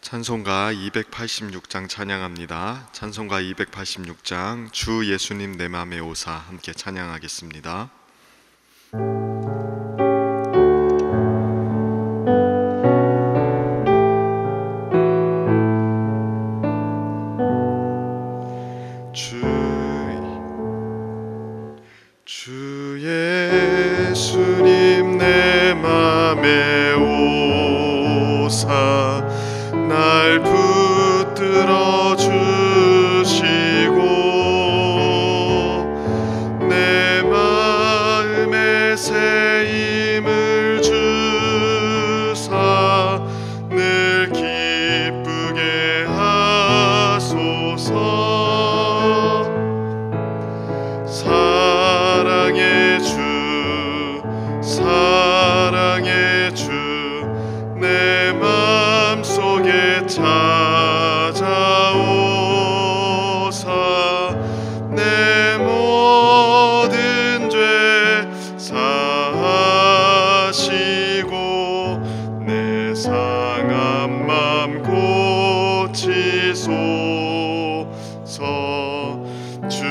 찬송가 286장 찬양합니다. 찬송가 286장 주 예수님 내 맘에 오사 함께 찬양하겠습니다. 주 예수님 내 맘에 오사 날 붙들어 주시고 내 마음에 새 힘을 주사 늘 기쁘게 하소서. 사랑의 주 사랑의 주 내 맘속에 찾아오사 내 모든 죄 사하시고 내 상한 맘 고치소서. 주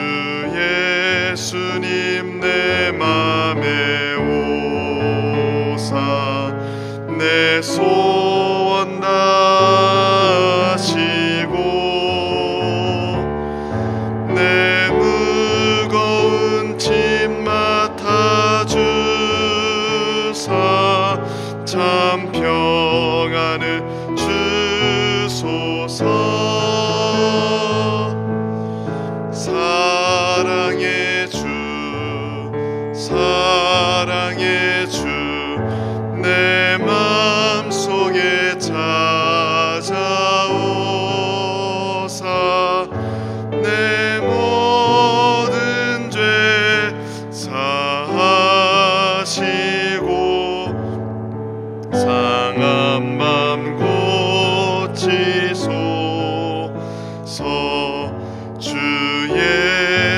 예수님 내 맘에 오사 내 소원 다하시고 내 무거운 짐 맡아주사 참 평안을 주소서. 사랑의 주 사랑의 주 내 맘속에 찾아오사 내 모든 죄 사하시고 상한 맘 고치소서. 주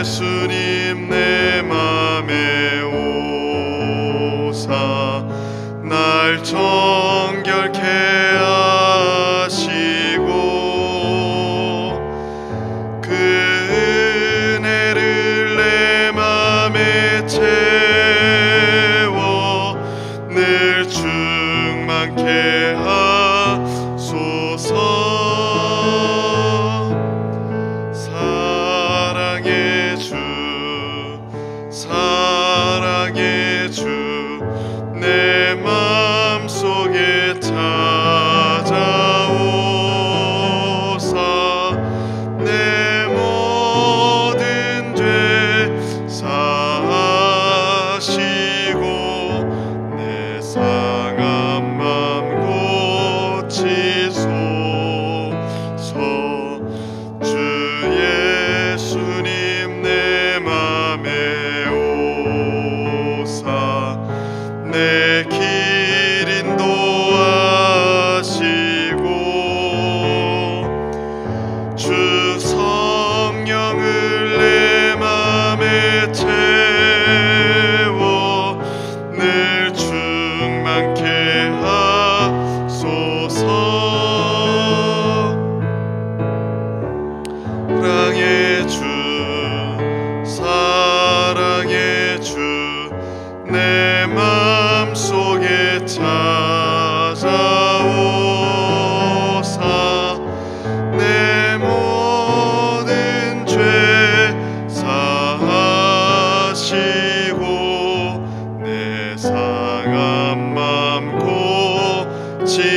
예수님 내 맘에 오사 날 정결케 하시고 그 은혜를 내 맘에 채워 늘 충만케 하소서. 사랑의 주 사랑의 주 내 맘속에 찾아오사 내 모든 죄 사하시고 내 상한 맘 고치소서. 주 예수님 내 맘에 오사 내 길 인도하시고 주 성령을 내 맘에 채워 늘 충만케 하소서. 사랑의 주 사랑의 주 내 맘속에 찾아오사 내 모든 죄 사하시고 내 상한 맘 고치소서.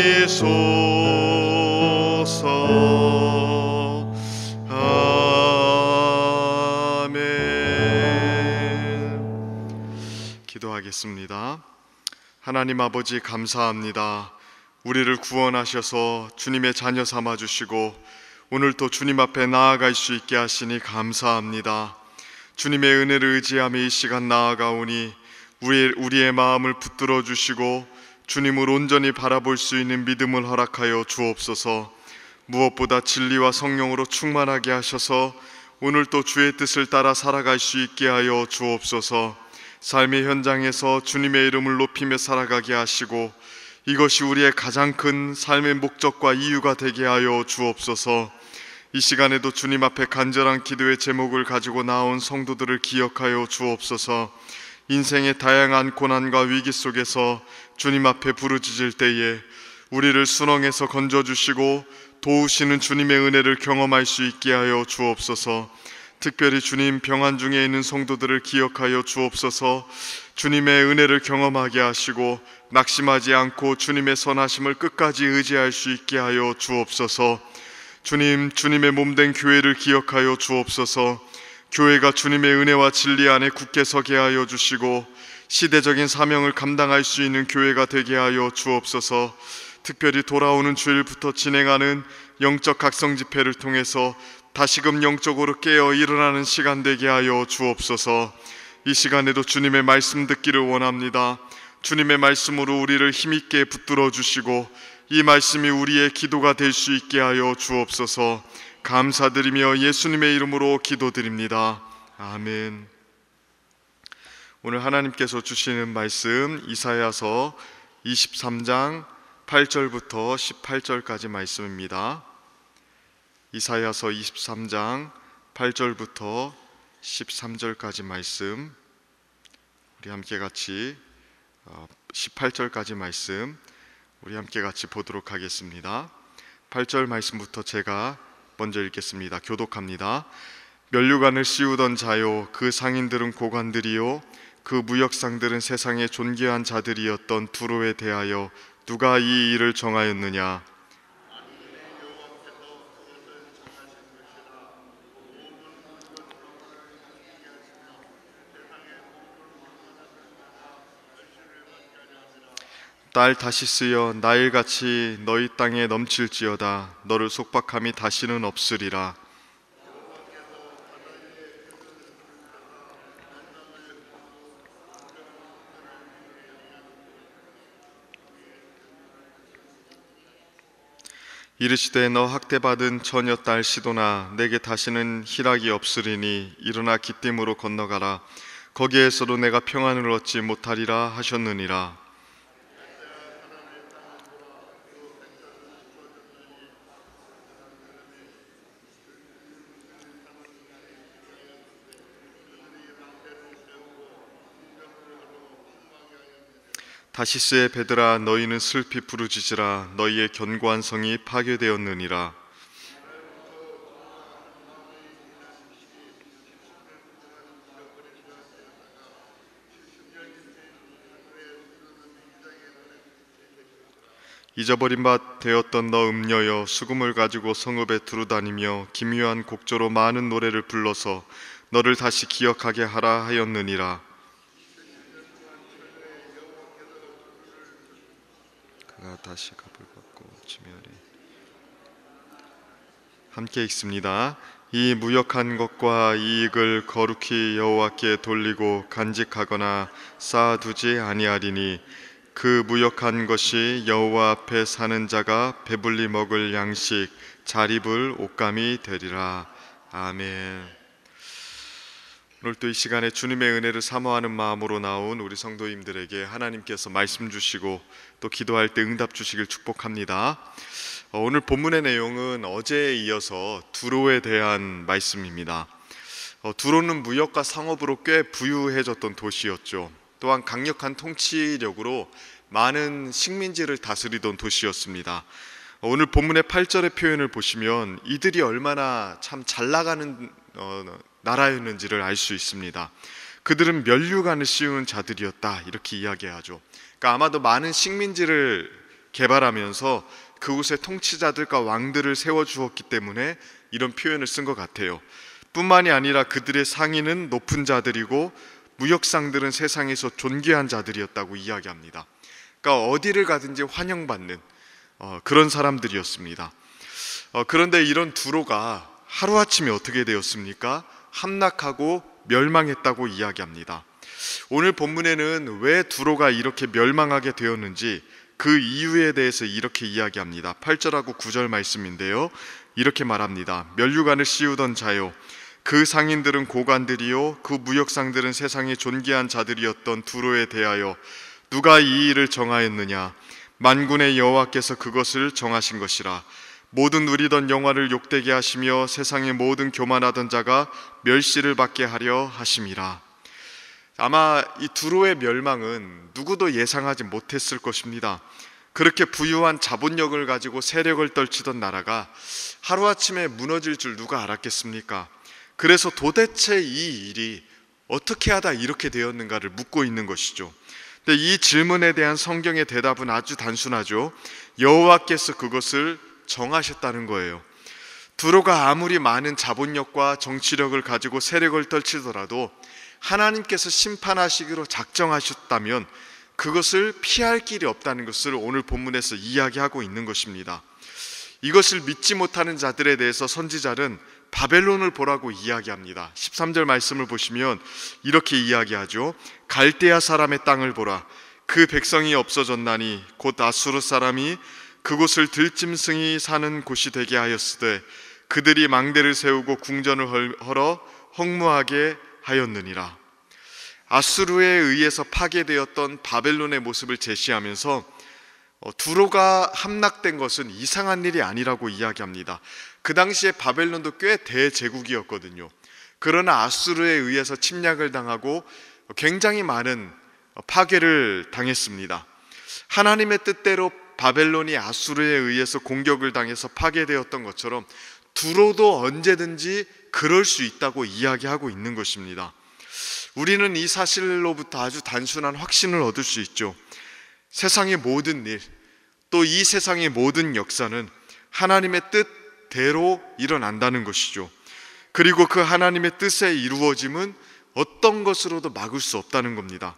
기도하겠습니다. 하나님 아버지 감사합니다. 우리를 구원하셔서 주님의 자녀 삼아주시고 오늘도 주님 앞에 나아갈 수 있게 하시니 감사합니다. 주님의 은혜를 의지하며 이 시간 나아가오니 우리의 마음을 붙들어 주시고 주님을 온전히 바라볼 수 있는 믿음을 허락하여 주옵소서. 무엇보다 진리와 성령으로 충만하게 하셔서 오늘도 주의 뜻을 따라 살아갈 수 있게 하여 주옵소서. 삶의 현장에서 주님의 이름을 높이며 살아가게 하시고 이것이 우리의 가장 큰 삶의 목적과 이유가 되게 하여 주옵소서. 이 시간에도 주님 앞에 간절한 기도의 제목을 가지고 나온 성도들을 기억하여 주옵소서. 인생의 다양한 고난과 위기 속에서 주님 앞에 부르짖을 때에 우리를 순응해서 건져주시고 도우시는 주님의 은혜를 경험할 수 있게 하여 주옵소서. 특별히 주님 병환 중에 있는 성도들을 기억하여 주옵소서. 주님의 은혜를 경험하게 하시고 낙심하지 않고 주님의 선하심을 끝까지 의지할 수 있게 하여 주옵소서. 주님, 주님의 몸된 교회를 기억하여 주옵소서. 교회가 주님의 은혜와 진리 안에 굳게 서게 하여 주시고 시대적인 사명을 감당할 수 있는 교회가 되게 하여 주옵소서. 특별히 돌아오는 주일부터 진행하는 영적 각성 집회를 통해서 다시금 영적으로 깨어 일어나는 시간 되게 하여 주옵소서. 이 시간에도 주님의 말씀 듣기를 원합니다. 주님의 말씀으로 우리를 힘있게 붙들어 주시고 이 말씀이 우리의 기도가 될 수 있게 하여 주옵소서. 감사드리며 예수님의 이름으로 기도드립니다. 아멘. 오늘 하나님께서 주시는 말씀 이사야서 23장 8절부터 18절까지 말씀입니다. 이사야서 23장 8절부터 13절까지 말씀, 우리 함께 같이 18절까지 말씀 우리 함께 같이 보도록 하겠습니다. 8절 말씀부터 제가 먼저 읽겠습니다. 교독합니다. 면류관을 씌우던 자요, 그 상인들은 고관들이요, 그 무역상들은 세상의 존귀한 자들이었던 두로에 대하여 누가 이 일을 정하였느냐? 딸 다시스여, 나일같이 너희 땅에 넘칠지어다. 너를 속박함이 다시는 없으리라. 이르시되 너 학대받은 처녀 딸 시도나, 내게 다시는 희락이 없으리니 일어나 기띔으로 건너가라. 거기에서도 내가 평안을 얻지 못하리라 하셨느니라. 다시스의 배들아, 너희는 슬피 부르짖으라. 너희의 견고한 성이 파괴되었느니라. 잊어버린 바 되었던 너 음녀여, 수금을 가지고 성읍에 두루다니며 기묘한 곡조로 많은 노래를 불러서 너를 다시 기억하게 하라 하였느니라. 그가 다시 갑을 받고 지면이 함께 읽습니다. 이 무역한 것과 이익을 거룩히 여호와께 돌리고 간직하거나 쌓아두지 아니하리니 그 무역한 것이 여호와 앞에 사는 자가 배불리 먹을 양식, 잘 입을 옷감이 되리라. 아멘. 오늘 또 이 시간에 주님의 은혜를 사모하는 마음으로 나온 우리 성도님들에게 하나님께서 말씀 주시고 또 기도할 때 응답 주시길 축복합니다. 오늘 본문의 내용은 어제에 이어서 두로에 대한 말씀입니다. 두로는 무역과 상업으로 꽤 부유해졌던 도시였죠. 또한 강력한 통치력으로 많은 식민지를 다스리던 도시였습니다. 오늘 본문의 8절의 표현을 보시면 이들이 얼마나 참 잘 나가는 나라였는지를 알 수 있습니다. 그들은 면류관을 씌우는 자들이었다, 이렇게 이야기하죠. 그러니까 아마도 많은 식민지를 개발하면서 그곳에 통치자들과 왕들을 세워주었기 때문에 이런 표현을 쓴 것 같아요. 뿐만이 아니라 그들의 상인은 높은 자들이고 무역상들은 세상에서 존귀한 자들이었다고 이야기합니다. 그러니까 어디를 가든지 환영받는 그런 사람들이었습니다. 그런데 이런 두로가 하루아침에 어떻게 되었습니까? 함락하고 멸망했다고 이야기합니다. 오늘 본문에는 왜 두로가 이렇게 멸망하게 되었는지 그 이유에 대해서 이렇게 이야기합니다. 8절하고 9절 말씀인데요, 이렇게 말합니다. 면류관을 씌우던 자요, 그 상인들은 고관들이요, 그 무역상들은 세상의 존귀한 자들이었던 두로에 대하여 누가 이 일을 정하였느냐? 만군의 여호와께서 그것을 정하신 것이라. 모든 누리던 영화를 욕되게 하시며 세상의 모든 교만하던 자가 멸시를 받게 하려 하심이라. 아마 이 두로의 멸망은 누구도 예상하지 못했을 것입니다. 그렇게 부유한 자본력을 가지고 세력을 떨치던 나라가 하루아침에 무너질 줄 누가 알았겠습니까? 그래서 도대체 이 일이 어떻게 하다 이렇게 되었는가를 묻고 있는 것이죠. 근데 이 질문에 대한 성경의 대답은 아주 단순하죠. 여호와께서 그것을 정하셨다는 거예요. 두로가 아무리 많은 자본력과 정치력을 가지고 세력을 떨치더라도 하나님께서 심판하시기로 작정하셨다면 그것을 피할 길이 없다는 것을 오늘 본문에서 이야기하고 있는 것입니다. 이것을 믿지 못하는 자들에 대해서 선지자는 바벨론을 보라고 이야기합니다. 13절 말씀을 보시면 이렇게 이야기하죠. 갈대아 사람의 땅을 보라. 그 백성이 없어졌나니 곧 아수르 사람이 그곳을 들짐승이 사는 곳이 되게 하였으되 그들이 망대를 세우고 궁전을 헐어 허무하게 하였느니라. 아수르에 의해서 파괴되었던 바벨론의 모습을 제시하면서 두로가 함락된 것은 이상한 일이 아니라고 이야기합니다. 그 당시에 바벨론도 꽤 대제국이었거든요. 그러나 아수르에 의해서 침략을 당하고 굉장히 많은 파괴를 당했습니다. 하나님의 뜻대로 바벨론이 아수르에 의해서 공격을 당해서 파괴되었던 것처럼 두로도 언제든지 그럴 수 있다고 이야기하고 있는 것입니다. 우리는 이 사실로부터 아주 단순한 확신을 얻을 수 있죠. 세상의 모든 일, 또 이 세상의 모든 역사는 하나님의 뜻대로 일어난다는 것이죠. 그리고 그 하나님의 뜻의 이루어짐은 어떤 것으로도 막을 수 없다는 겁니다.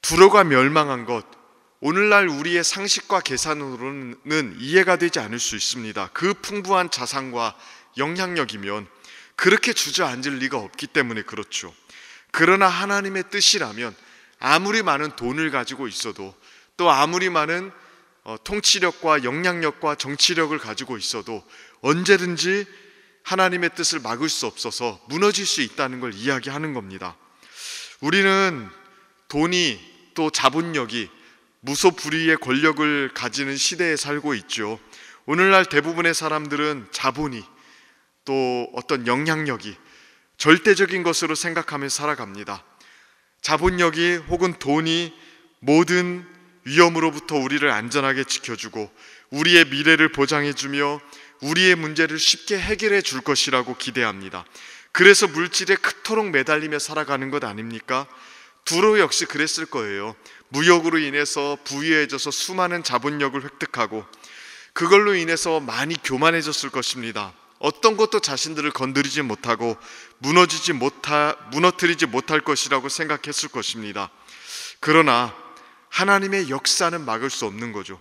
두로가 멸망한 것, 오늘날 우리의 상식과 계산으로는 이해가 되지 않을 수 있습니다. 그 풍부한 자산과 영향력이면 그렇게 주저앉을 리가 없기 때문에 그렇죠. 그러나 하나님의 뜻이라면 아무리 많은 돈을 가지고 있어도 또 아무리 많은 통치력과 영향력과 정치력을 가지고 있어도 언제든지 하나님의 뜻을 막을 수 없어서 무너질 수 있다는 걸 이야기하는 겁니다. 우리는 돈이 또 자본력이 무소불위의 권력을 가지는 시대에 살고 있죠. 오늘날 대부분의 사람들은 자본이 또 어떤 영향력이 절대적인 것으로 생각하며 살아갑니다. 자본력이 혹은 돈이 모든 위험으로부터 우리를 안전하게 지켜주고 우리의 미래를 보장해주며 우리의 문제를 쉽게 해결해 줄 것이라고 기대합니다. 그래서 물질에 그토록 매달리며 살아가는 것 아닙니까? 두로 역시 그랬을 거예요. 무역으로 인해서 부유해져서 수많은 자본력을 획득하고 그걸로 인해서 많이 교만해졌을 것입니다. 어떤 것도 자신들을 건드리지 못하고 무너뜨리지 못할 것이라고 생각했을 것입니다. 그러나 하나님의 역사는 막을 수 없는 거죠.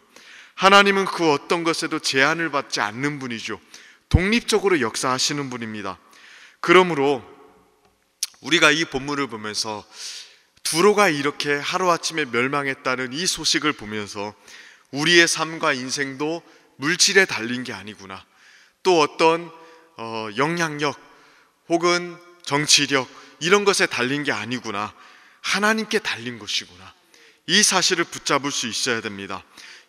하나님은 그 어떤 것에도 제한을 받지 않는 분이죠. 독립적으로 역사하시는 분입니다. 그러므로 우리가 이 본문을 보면서 두로가 이렇게 하루아침에 멸망했다는 이 소식을 보면서 우리의 삶과 인생도 물질에 달린 게 아니구나, 또 어떤 영향력 혹은 정치력 이런 것에 달린 게 아니구나, 하나님께 달린 것이구나, 이 사실을 붙잡을 수 있어야 됩니다.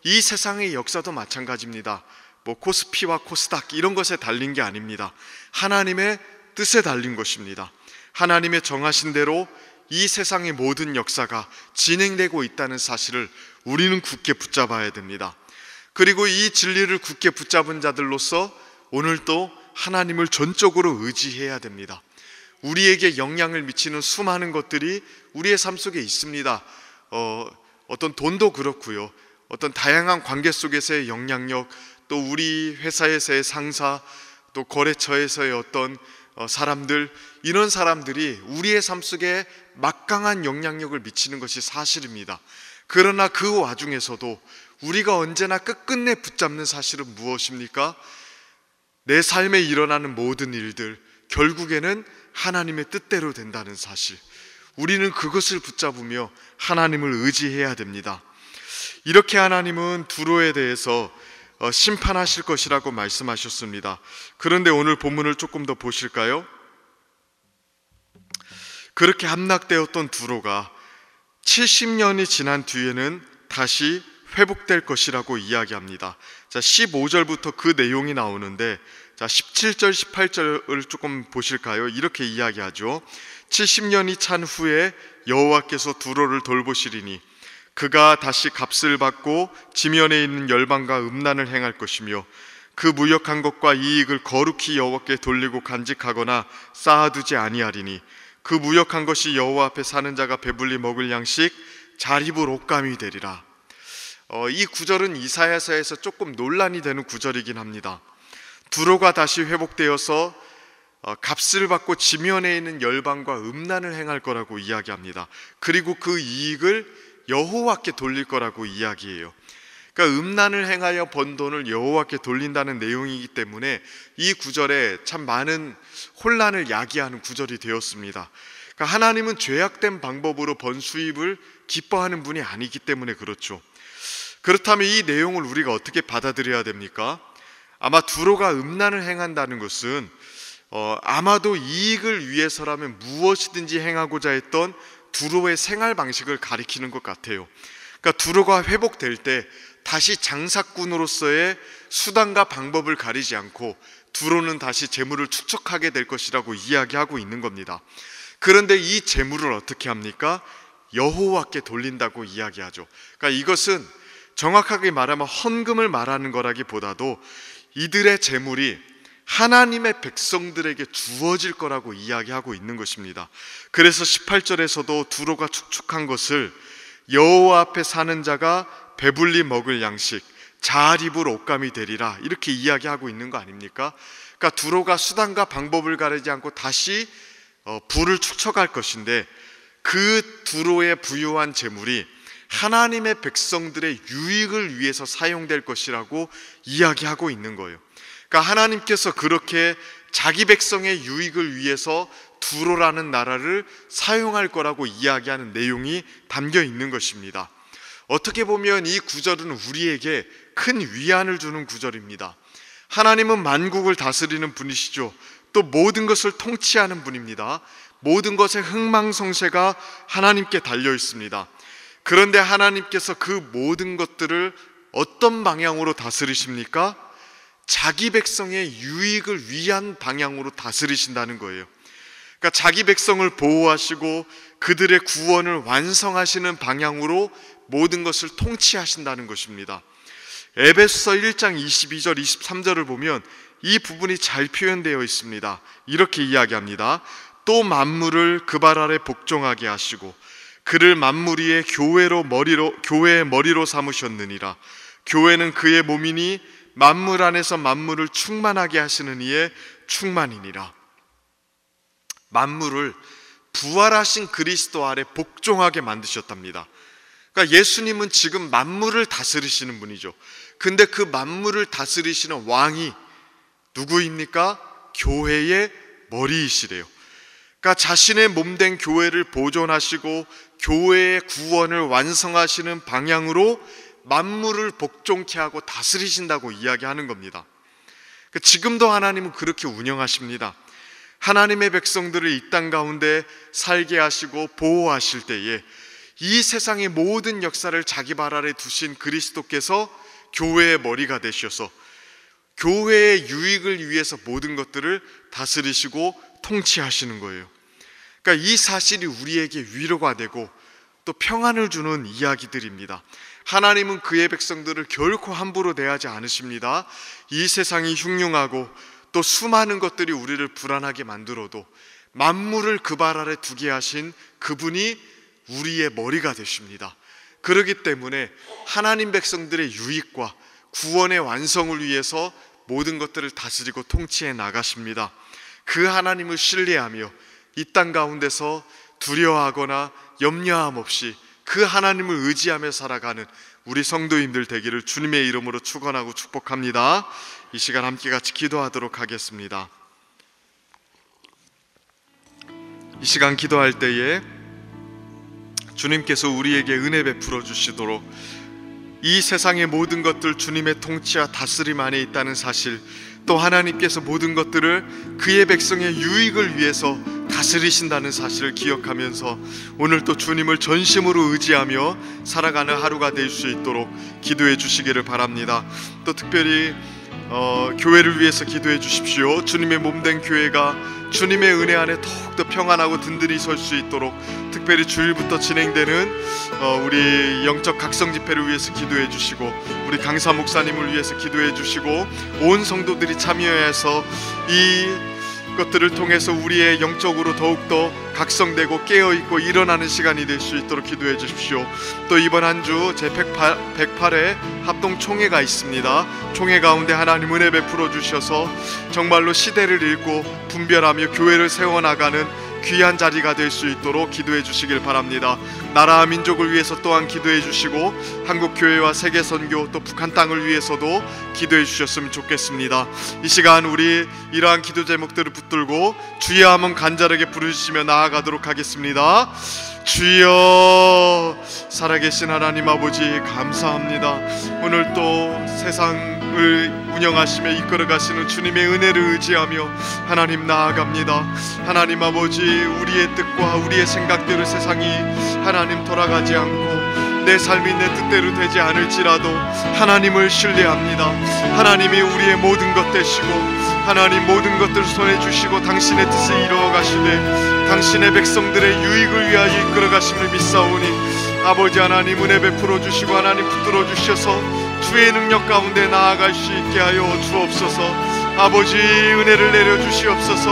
이 세상의 역사도 마찬가지입니다. 코스피와 코스닥 이런 것에 달린 게 아닙니다. 하나님의 뜻에 달린 것입니다. 하나님의 정하신 대로 이 세상의 모든 역사가 진행되고 있다는 사실을 우리는 굳게 붙잡아야 됩니다. 그리고 이 진리를 굳게 붙잡은 자들로서 오늘도 하나님을 전적으로 의지해야 됩니다. 우리에게 영향을 미치는 수많은 것들이 우리의 삶 속에 있습니다. 어떤 돈도 그렇고요, 어떤 다양한 관계 속에서의 영향력, 또 우리 회사에서의 상사, 또 거래처에서의 어떤 사람들, 이런 사람들이 우리의 삶 속에 막강한 영향력을 미치는 것이 사실입니다. 그러나 그 와중에서도 우리가 언제나 끝끝내 붙잡는 사실은 무엇입니까? 내 삶에 일어나는 모든 일들 결국에는 하나님의 뜻대로 된다는 사실, 우리는 그것을 붙잡으며 하나님을 의지해야 됩니다. 이렇게 하나님은 두로에 대해서 심판하실 것이라고 말씀하셨습니다. 그런데 오늘 본문을 조금 더 보실까요? 그렇게 함락되었던 두로가 70년이 지난 뒤에는 다시 회복될 것이라고 이야기합니다. 자, 15절부터 그 내용이 나오는데, 자, 17절, 18절을 조금 보실까요? 이렇게 이야기하죠. 70년이 찬 후에 여호와께서 두로를 돌보시리니 그가 다시 값을 받고 지면에 있는 열방과 음란을 행할 것이며 그 무역한 것과 이익을 거룩히 여호와께 돌리고 간직하거나 쌓아두지 아니하리니 그 무역한 것이 여호와 앞에 사는 자가 배불리 먹을 양식 잘 입을 옷감이 되리라. 이 구절은 이사야서에서 조금 논란이 되는 구절이긴 합니다. 두로가 다시 회복되어서 값을 받고 지면에 있는 열방과 음란을 행할 거라고 이야기합니다. 그리고 그 이익을 여호와께 돌릴 거라고 이야기해요. 그러니까 음란을 행하여 번 돈을 여호와께 돌린다는 내용이기 때문에 이 구절에 참 많은 혼란을 야기하는 구절이 되었습니다. 그러니까 하나님은 죄악된 방법으로 번 수입을 기뻐하는 분이 아니기 때문에 그렇죠. 그렇다면 이 내용을 우리가 어떻게 받아들여야 됩니까? 아마 두로가 음란을 행한다는 것은 아마도 이익을 위해서라면 무엇이든지 행하고자 했던 두로의 생활 방식을 가리키는 것 같아요. 그러니까 두로가 회복될 때 다시 장사꾼으로서의 수단과 방법을 가리지 않고 두로는 다시 재물을 축적하게 될 것이라고 이야기하고 있는 겁니다. 그런데 이 재물을 어떻게 합니까? 여호와께 돌린다고 이야기하죠. 그러니까 이것은 정확하게 말하면 헌금을 말하는 거라기보다도 이들의 재물이 하나님의 백성들에게 주어질 거라고 이야기하고 있는 것입니다. 그래서 18절에서도 두로가 축축한 것을 여호와 앞에 사는 자가 배불리 먹을 양식 잘 입을 옷감이 되리라 이렇게 이야기하고 있는 거 아닙니까? 그러니까 두로가 수단과 방법을 가리지 않고 다시 부를 축적할 것인데 그 두로의 부유한 재물이 하나님의 백성들의 유익을 위해서 사용될 것이라고 이야기하고 있는 거예요. 그러니까 하나님께서 그렇게 자기 백성의 유익을 위해서 두로라는 나라를 사용할 거라고 이야기하는 내용이 담겨 있는 것입니다. 어떻게 보면 이 구절은 우리에게 큰 위안을 주는 구절입니다. 하나님은 만국을 다스리는 분이시죠. 또 모든 것을 통치하는 분입니다. 모든 것의 흥망성쇠가 하나님께 달려 있습니다. 그런데 하나님께서 그 모든 것들을 어떤 방향으로 다스리십니까? 자기 백성의 유익을 위한 방향으로 다스리신다는 거예요. 그러니까 자기 백성을 보호하시고 그들의 구원을 완성하시는 방향으로 모든 것을 통치하신다는 것입니다. 에베소서 1장 22절 23절을 보면 이 부분이 잘 표현되어 있습니다. 이렇게 이야기합니다. 또 만물을 그 발 아래 복종하게 하시고 그를 만물 위에 교회의 머리로 삼으셨느니라. 교회는 그의 몸이니 만물 안에서 만물을 충만하게 하시는 이의 충만이니라. 만물을 부활하신 그리스도 아래 복종하게 만드셨답니다. 그러니까 예수님은 지금 만물을 다스리시는 분이죠. 근데 그 만물을 다스리시는 왕이 누구입니까? 교회의 머리이시래요. 그러니까 자신의 몸된 교회를 보존하시고 교회의 구원을 완성하시는 방향으로 만물을 복종케 하고 다스리신다고 이야기하는 겁니다. 그러니까 지금도 하나님은 그렇게 운영하십니다. 하나님의 백성들을 이 땅 가운데 살게 하시고 보호하실 때에 이 세상의 모든 역사를 자기 발 아래 두신 그리스도께서 교회의 머리가 되셔서 교회의 유익을 위해서 모든 것들을 다스리시고 통치하시는 거예요. 그러니까 이 사실이 우리에게 위로가 되고 또 평안을 주는 이야기들입니다. 하나님은 그의 백성들을 결코 함부로 대하지 않으십니다. 이 세상이 흉흉하고 또 수많은 것들이 우리를 불안하게 만들어도 만물을 그 발 아래 두게 하신 그분이 우리의 머리가 되십니다. 그렇기 때문에 하나님 백성들의 유익과 구원의 완성을 위해서 모든 것들을 다스리고 통치해 나가십니다. 그 하나님을 신뢰하며 이 땅 가운데서 두려워하거나 염려함 없이 그 하나님을 의지하며 살아가는 우리 성도님들 되기를 주님의 이름으로 축원하고 축복합니다. 이 시간 함께 같이 기도하도록 하겠습니다. 이 시간 기도할 때에 주님께서 우리에게 은혜 베풀어 주시도록 이 세상의 모든 것들 주님의 통치와 다스림 안에 있다는 사실, 또 하나님께서 모든 것들을 그의 백성의 유익을 위해서 다스리신다는 사실을 기억하면서 오늘 또 주님을 전심으로 의지하며 살아가는 하루가 될 수 있도록 기도해 주시기를 바랍니다. 또 특별히 교회를 위해서 기도해 주십시오. 주님의 몸된 교회가 주님의 은혜 안에 더욱더 평안하고 든든히 설 수 있도록 특별히 주일부터 진행되는 우리 영적 각성 집회를 위해서 기도해 주시고, 우리 강사 목사님을 위해서 기도해 주시고, 온 성도들이 참여해서 이 것들을 통해서 우리의 영적으로 더욱더 각성되고 깨어있고 일어나는 시간이 될 수 있도록 기도해 주십시오. 또 이번 한 주 제108회 합동총회가 있습니다. 총회 가운데 하나님 은혜 베풀어 주셔서 정말로 시대를 읽고 분별하며 교회를 세워나가는 귀한 자리가 될 수 있도록 기도해 주시길 바랍니다. 나라와 민족을 위해서 또한 기도해 주시고, 한국교회와 세계선교 또 북한 땅을 위해서도 기도해 주셨으면 좋겠습니다. 이 시간 우리 이러한 기도 제목들을 붙들고 주여 한번 간절하게 부르시며 나아가도록 하겠습니다. 주여, 살아계신 하나님 아버지 감사합니다. 오늘 또 세상을 운영하시며 이끌어가시는 주님의 은혜를 의지하며 하나님 나아갑니다. 하나님 아버지, 우리의 뜻과 우리의 생각대로 세상이 하나님 돌아가지 않고 내 삶이 내 뜻대로 되지 않을지라도 하나님을 신뢰합니다. 하나님이 우리의 모든 것 되시고 하나님 모든 것들을 손에 주시고 당신의 뜻을 이루어 가시되 당신의 백성들의 유익을 위하여 이끌어 가심을 믿사오니 아버지 하나님 은혜 베풀어 주시고 하나님 붙들어 주셔서 주의 능력 가운데 나아갈 수 있게 하여 주옵소서. 아버지 은혜를 내려 주시옵소서.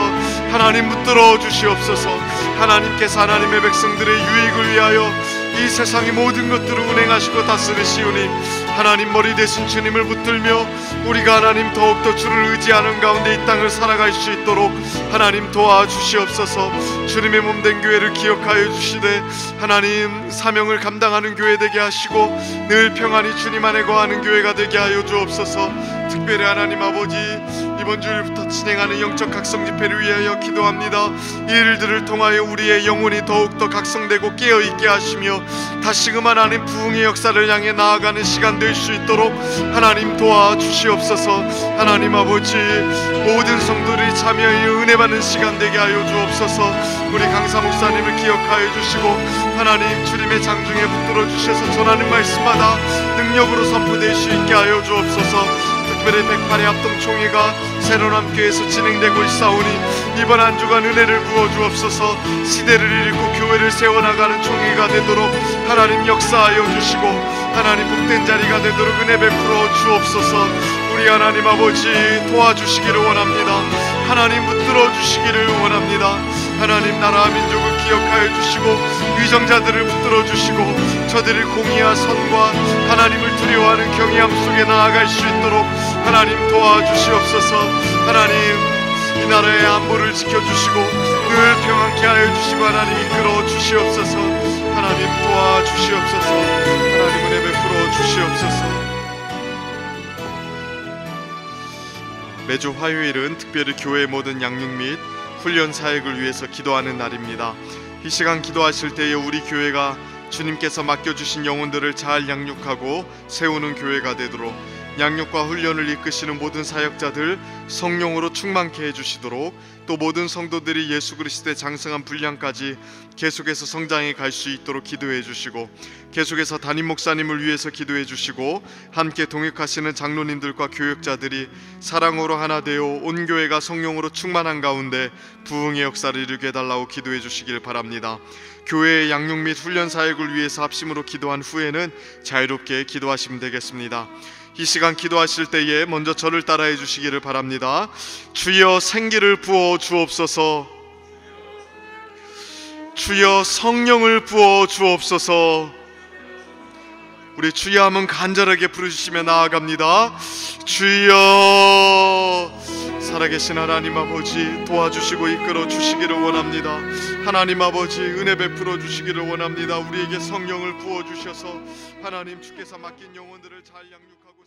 하나님 붙들어 주시옵소서. 하나님께서 하나님의 백성들의 유익을 위하여 이 세상의 모든 것들을 운행하시고 다스리시오니 하나님 머리 대신 주님을 붙들며 우리가 하나님 더욱더 주를 의지하는 가운데 이 땅을 살아갈 수 있도록 하나님 도와주시옵소서. 주님의 몸된 교회를 기억하여 주시되 하나님 사명을 감당하는 교회 되게 하시고 늘 평안히 주님 안에 거하는 교회가 되게 하여 주옵소서. 특별히 하나님 아버지, 이번 주일부터 진행하는 영적 각성 집회를 위하여 기도합니다. 이 일들을 통하여 우리의 영혼이 더욱더 각성되고 깨어있게 하시며 다시금 하나님 부흥의 역사를 향해 나아가는 시간 될 수 있도록 하나님 도와주시옵소서. 하나님 아버지, 모든 성도들이 참여하여 은혜 받는 시간 되게 하여 주옵소서. 우리 강사 목사님을 기억하여 주시고 하나님 주님의 장중에 붙들어 주셔서 전하는 말씀마다 능력으로 선포될 수 있게 하여 주옵소서. 특별히 108회 합동총회가 새로남교회에서 진행되고 있사오니 이번 한 주간 은혜를 부어 주옵소서. 시대를 읽고 교회를 세워나가는 총회가 되도록 하나님 역사하여 주시고 하나님 복된 자리가 되도록 은혜 베풀어 주옵소서. 우리 하나님 아버지 도와주시기를 원합니다. 하나님 붙들어 주시기를 원합니다. 하나님 나라와 민족을 기억하여 주시고 위정자들을 붙들어 주시고 저들의 공의와 선과 하나님을 두려워하는 경외함 속에 나아갈 수 있도록 하나님 도와주시옵소서. 하나님 이 나라의 안보를 지켜주시고 늘 평안케 하여 주시고 하나님 이끌어 주시옵소서. 하나님 도와주시옵소서. 하나님 은혜 베풀어 주시옵소서. 매주 화요일은 특별히 교회 모든 양육 및 훈련 사역을 위해서 기도하는 날입니다. 이 시간 기도하실 때에 우리 교회가 주님께서 맡겨주신 영혼들을 잘 양육하고 세우는 교회가 되도록 양육과 훈련을 이끄시는 모든 사역자들 성령으로 충만케 해주시도록 또 모든 성도들이 예수 그리스도의 장성한 분량까지 계속해서 성장해 갈 수 있도록 기도해 주시고 계속해서 담임 목사님을 위해서 기도해 주시고 함께 동역하시는 장로님들과 교역자들이 사랑으로 하나 되어 온 교회가 성령으로 충만한 가운데 부흥의 역사를 이루게 해달라고 기도해 주시길 바랍니다. 교회의 양육 및 훈련 사역을 위해서 합심으로 기도한 후에는 자유롭게 기도하시면 되겠습니다. 이 시간 기도하실 때에 먼저 저를 따라해 주시기를 바랍니다. 주여 생기를 부어 주옵소서. 주여 성령을 부어 주옵소서. 우리 주여 하면 간절하게 부르시며 나아갑니다. 주여, 살아계신 하나님 아버지 도와주시고 이끌어 주시기를 원합니다. 하나님 아버지 은혜 베풀어 주시기를 원합니다. 우리에게 성령을 부어 주셔서 하나님 주께서 맡긴 영혼들을 잘 양육하고